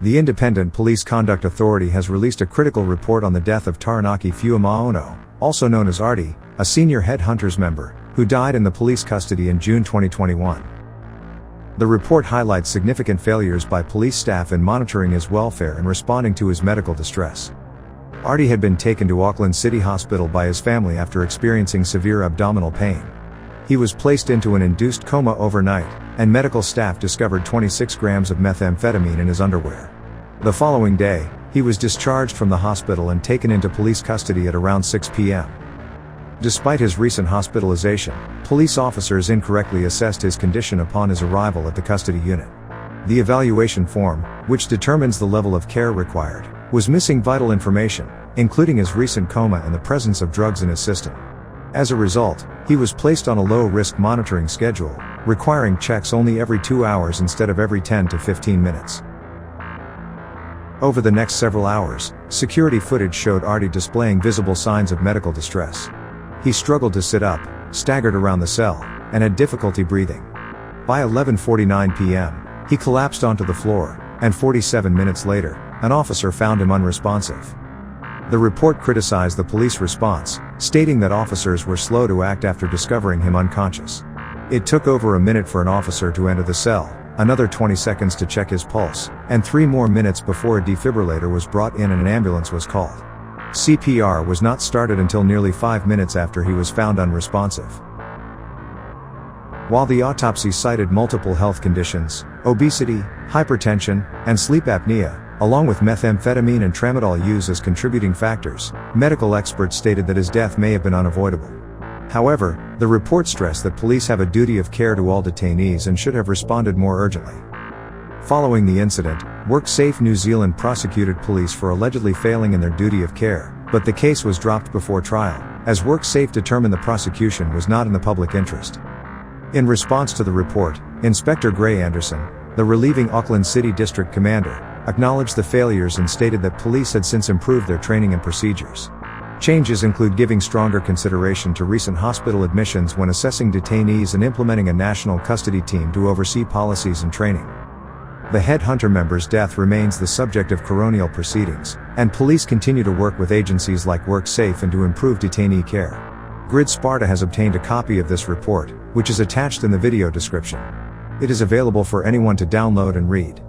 The Independent Police Conduct Authority has released a critical report on the death of Taranaki Fuimaono, also known as Ardie, a senior headhunters member, who died in the police custody in June 2021. The report highlights significant failures by police staff in monitoring his welfare and responding to his medical distress. Ardie had been taken to Auckland City Hospital by his family after experiencing severe abdominal pain. He was placed into an induced coma overnight, and medical staff discovered 26 grams of methamphetamine in his underwear. The following day, he was discharged from the hospital and taken into police custody at around 6 p.m. Despite his recent hospitalization, police officers incorrectly assessed his condition upon his arrival at the custody unit. The evaluation form, which determines the level of care required, was missing vital information, including his recent coma and the presence of drugs in his system. As a result, he was placed on a low-risk monitoring schedule, requiring checks only every 2 hours instead of every 10 to 15 minutes. Over the next several hours, security footage showed Ardie displaying visible signs of medical distress. He struggled to sit up, staggered around the cell, and had difficulty breathing. By 11:49 p.m., he collapsed onto the floor, and 47 minutes later, an officer found him unresponsive. The report criticized the police response, stating that officers were slow to act after discovering him unconscious. It took over a minute for an officer to enter the cell, another 20 seconds to check his pulse, and 3 more minutes before a defibrillator was brought in and an ambulance was called. CPR was not started until nearly 5 minutes after he was found unresponsive. While the autopsy cited multiple health conditions, obesity, hypertension, and sleep apnea, along with methamphetamine and tramadol use as contributing factors, medical experts stated that his death may have been unavoidable. However, the report stressed that police have a duty of care to all detainees and should have responded more urgently. Following the incident, WorkSafe New Zealand prosecuted police for allegedly failing in their duty of care, but the case was dropped before trial, as WorkSafe determined the prosecution was not in the public interest. In response to the report, Inspector Gray Anderson, the relieving Auckland City District Commander, acknowledged the failures and stated that police had since improved their training and procedures. Changes include giving stronger consideration to recent hospital admissions when assessing detainees and implementing a national custody team to oversee policies and training. The headhunter member's death remains the subject of coronial proceedings, and police continue to work with agencies like WorkSafe and to improve detainee care. Sparta has obtained a copy of this report, which is attached in the video description. It is available for anyone to download and read.